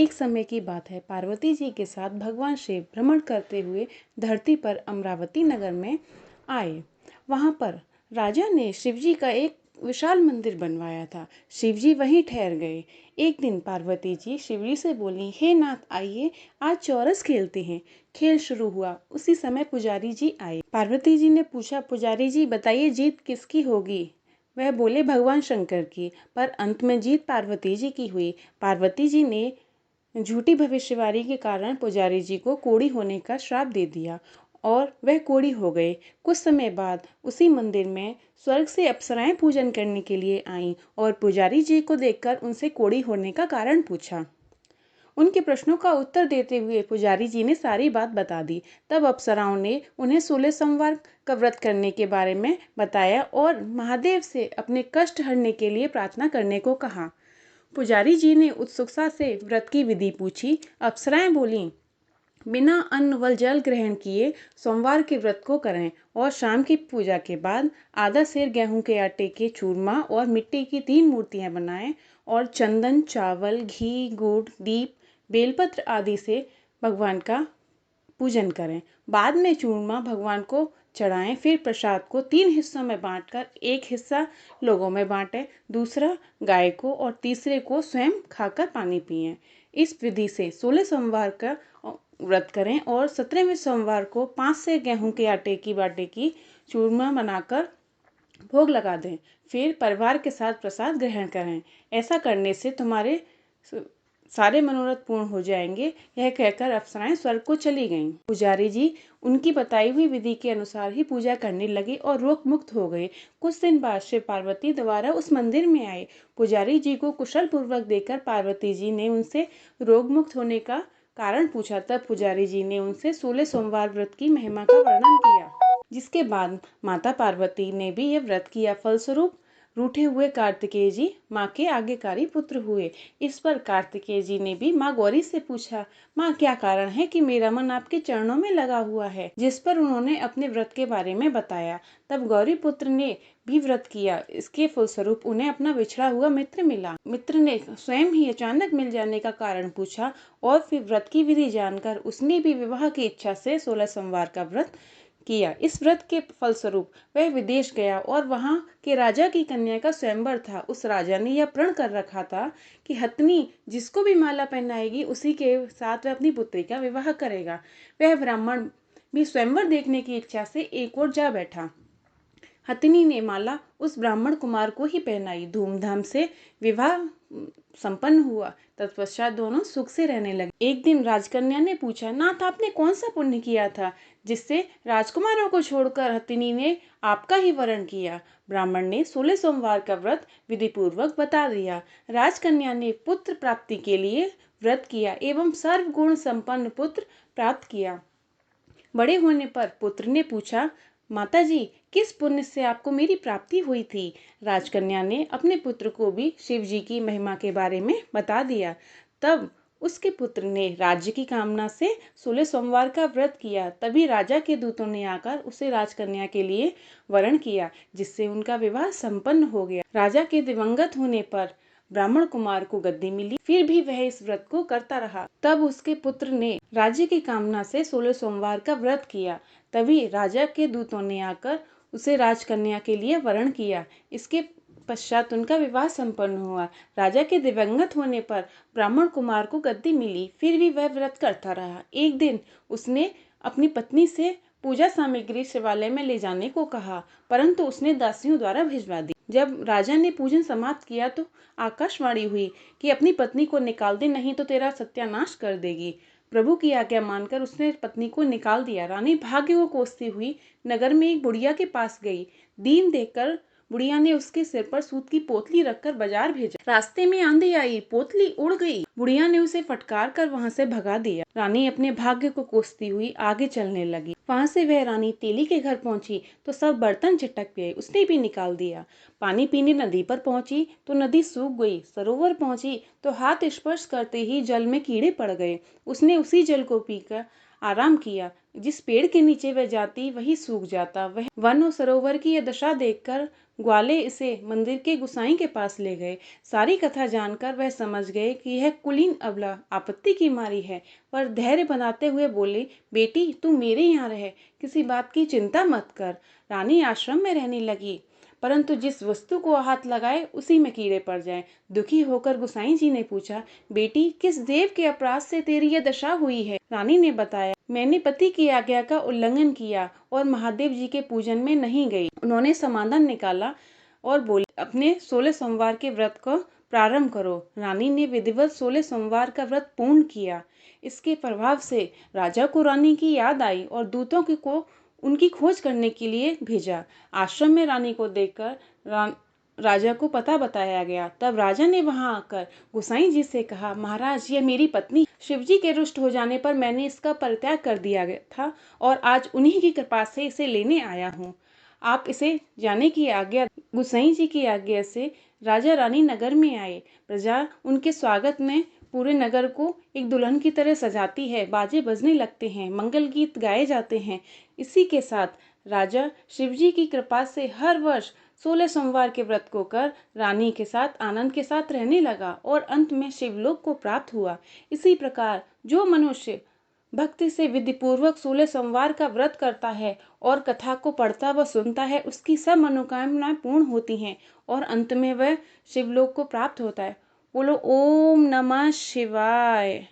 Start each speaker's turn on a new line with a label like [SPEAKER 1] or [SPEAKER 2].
[SPEAKER 1] एक समय की बात है, पार्वती जी के साथ भगवान शिव भ्रमण करते हुए धरती पर अमरावती नगर में आए। वहाँ पर राजा ने शिव जी का एक विशाल मंदिर बनवाया था। शिव जी वहीं ठहर गए। एक दिन पार्वती जी शिव जी से बोली, हे नाथ आइए, आज चौरस खेलते हैं। खेल शुरू हुआ। उसी समय पुजारी जी आए। पार्वती जी ने पूछा, पुजारी जी बताइए जीत किसकी होगी? वह बोले, भगवान शंकर की। पर अंत में जीत पार्वती जी की हुई। पार्वती जी ने झूठी भविष्यवाणी के कारण पुजारी जी को कोढ़ी होने का श्राप दे दिया और वह कोढ़ी हो गए। कुछ समय बाद उसी मंदिर में स्वर्ग से अप्सराएं पूजन करने के लिए आईं और पुजारी जी को देखकर उनसे कोढ़ी होने का कारण पूछा। उनके प्रश्नों का उत्तर देते हुए पुजारी जी ने सारी बात बता दी। तब अप्सराओं ने उन्हें 16 सोमवार का व्रत करने के बारे में बताया और महादेव से अपने कष्ट हरने के लिए प्रार्थना करने को कहा। पुजारी जी ने उत्सुकता से व्रत की विधि पूछी। अप्सराएं बोलीं, बिना अन्न व जल ग्रहण किए सोमवार के व्रत को करें और शाम की पूजा के बाद आधा सेर गेहूं के आटे के चूरमा और मिट्टी की 3 मूर्तियां बनाएं और चंदन, चावल, घी, गुड़, दीप, बेलपत्र आदि से भगवान का पूजन करें। बाद में चूरमा भगवान को चढ़ाएं। फिर प्रसाद को 3 हिस्सों में बांटकर एक हिस्सा लोगों में बांटें, दूसरा गाय को और तीसरे को स्वयं खाकर पानी पिएं। इस विधि से 16 सोमवार का व्रत करें और 17वें सोमवार को 5 से गेहूं के आटे की बाटे की चूरमा बनाकर भोग लगा दें। फिर परिवार के साथ प्रसाद ग्रहण करें। ऐसा करने से तुम्हारे सारे मनोरथ पूर्ण हो जाएंगे। यह कहकर अप्सराएं स्वर्ग को चली गईं। पुजारी जी उनकी बताई हुई विधि के अनुसार ही पूजा करने लगे और रोग मुक्त हो गए। कुछ दिन बाद शिव पार्वती दोबारा उस मंदिर में आए। पुजारी जी को कुशल पूर्वक देखकर पार्वती जी ने उनसे रोग मुक्त होने का कारण पूछा। तब पुजारी जी ने उनसे 16 सोमवार व्रत की महिमा का वर्णन किया, जिसके बाद माता पार्वती ने भी यह व्रत किया। फलस्वरूप रूठे हुए कार्तिकेय जी माँ के आज्ञाकारी पुत्र हुए। इस पर कार्तिकेय जी ने भी माँ गौरी से पूछा, माँ क्या कारण है कि मेरा मन आपके चरणों में लगा हुआ है? जिस पर उन्होंने अपने व्रत के बारे में बताया। तब गौरी पुत्र ने भी व्रत किया। इसके फलस्वरूप उन्हें अपना बिछड़ा हुआ मित्र मिला। मित्र ने स्वयं ही अचानक मिल जाने का कारण पूछा और फिर व्रत की विधि जानकर उसने भी विवाह की इच्छा से 16 सोमवार का व्रत किया। इस व्रत के फलस्वरूप वह विदेश गया और वहां के राजा की कन्या का स्वयंवर था। उस राजा ने यह प्रण कर रखा था कि हथनी जिसको भी माला पहनाएगी उसी के साथ वह अपनी पुत्री का विवाह करेगा। वह ब्राह्मण भी स्वयंवर देखने की इच्छा से एक ओर जा बैठा। हथिनी ने माला उस ब्राह्मण कुमार को ही पहनाई। धूमधाम से विवाह संपन्न हुआ। तत्पश्चात दोनों सुख से रहने लगे। एक दिन राजकन्या ने पूछा, नाथ आपने कौन सा पुण्य किया था जिससे राजकुमारों को छोड़कर हथिनी ने आपका ही वरण किया? ब्राह्मण ने 16 सोमवार का व्रत विधि पूर्वक बता दिया। राजकन्या ने पुत्र प्राप्ति के लिए व्रत किया एवं सर्वगुण संपन्न पुत्र प्राप्त किया। बड़े होने पर पुत्र ने पूछा, माताजी किस पुण्य से आपको मेरी प्राप्ति हुई थी? राजकन्या ने अपने पुत्र को भी शिव जी की महिमा के बारे में बता दिया। तब उसके पुत्र ने राज्य की कामना से 16 सोमवार का व्रत किया। तभी राजा के दूतों ने आकर उसे राजकन्या के लिए वरण किया, जिससे उनका विवाह संपन्न हो गया। राजा के दिवंगत होने पर ब्राह्मण कुमार को गद्दी मिली। फिर भी वह इस व्रत को करता रहा। तब उसके पुत्र ने राज्य की कामना से 16 सोमवार का व्रत किया। तभी राजा के दूतों ने आकर उसे राजकन्या के लिए वरण किया। इसके पश्चात उनका विवाह संपन्न हुआ। राजा के दिवंगत होने पर ब्राह्मण कुमार को गद्दी मिली। फिर भी वह व्रत करता रहा। एक दिन उसने अपनी पत्नी से पूजा सामग्री शिवालय में ले जाने को कहा, परंतु उसने दासियों द्वारा भिजवा दी। जब राजा ने पूजन समाप्त किया तो आकाशवाणी हुई कि अपनी पत्नी को निकाल दे, नहीं तो तेरा सत्यानाश कर देगी। प्रभु की आज्ञा मानकर उसने पत्नी को निकाल दिया। रानी भाग्य को कोसती हुई नगर में एक बुढ़िया के पास गई। दीन देखकर बुढ़िया ने उसके सिर पर सूत की पोतली रखकर बाजार भेजा। रास्ते में आंधी आई, पोतली उड़ गई। बुढ़िया ने उसे फटकार कर वहां से भगा दिया। रानी अपने भाग्य को कोसती हुई आगे चलने लगी। वहां से वह रानी तेली के घर पहुंची तो सब बर्तन झटक गए। उसने भी निकाल दिया। पानी पीने नदी पर पहुंची तो नदी सूख गई। सरोवर पहुंची तो हाथ स्पर्श करते ही जल में कीड़े पड़ गए। उसने उसी जल को पीकर आराम किया। जिस पेड़ के नीचे वह जाती वही सूख जाता। वह वन और सरोवर की यह दशा देखकर ग्वाले इसे मंदिर के गुसाई के पास ले गए। सारी कथा जानकर वह समझ गए कि यह कुलीन अबला आपत्ति की मारी है, पर धैर्य बनाते हुए बोले, बेटी तू मेरे यहाँ रहे, किसी बात की चिंता मत कर। रानी आश्रम में रहने लगी, परंतु जिस वस्तु को हाथ लगाए उसी में कीड़े पड़ जाएं। दुखी होकर गुसाई जी ने पूछा, बेटी किस देव के अपराध से तेरी यह दशा हुई है? रानी ने बताया, मैंने पति की आज्ञा का उल्लंघन किया और महादेव जी के पूजन में नहीं गई। उन्होंने समाधान निकाला और बोली, अपने 16 सोमवार के व्रत को प्रारंभ करो। रानी ने विधिवत 16 सोमवार का व्रत पूर्ण किया। इसके प्रभाव से राजा को रानी की याद आई और दूतों को उनकी खोज करने के लिए भेजा। आश्रम में रानी को देखकर राजा को पता बताया गया। तब राजा ने वहां आकर गुसाई जी से कहा, महाराज यह मेरी पत्नी, शिवजी के रुष्ट हो जाने पर मैंने इसका परित्याग कर दिया था और आज उन्हीं की कृपा से इसे लेने आया हूँ। आप इसे जाने की आज्ञा। गुसाई जी की आज्ञा से राजा रानी नगर में आए। प्रजा उनके स्वागत में पूरे नगर को एक दुल्हन की तरह सजाती है। बाजे बजने लगते हैं, मंगल गीत गाए जाते हैं। इसी के साथ राजा शिवजी की कृपा से हर वर्ष 16 सोमवार के व्रत को कर रानी के साथ आनंद के साथ रहने लगा और अंत में शिवलोक को प्राप्त हुआ। इसी प्रकार जो मनुष्य भक्ति से विधि पूर्वक 16 सोमवार का व्रत करता है और कथा को पढ़ता व सुनता है, उसकी सब मनोकामनाएं पूर्ण होती हैं और अंत में वह शिवलोक को प्राप्त होता है। बोलो ओम नमः शिवाय।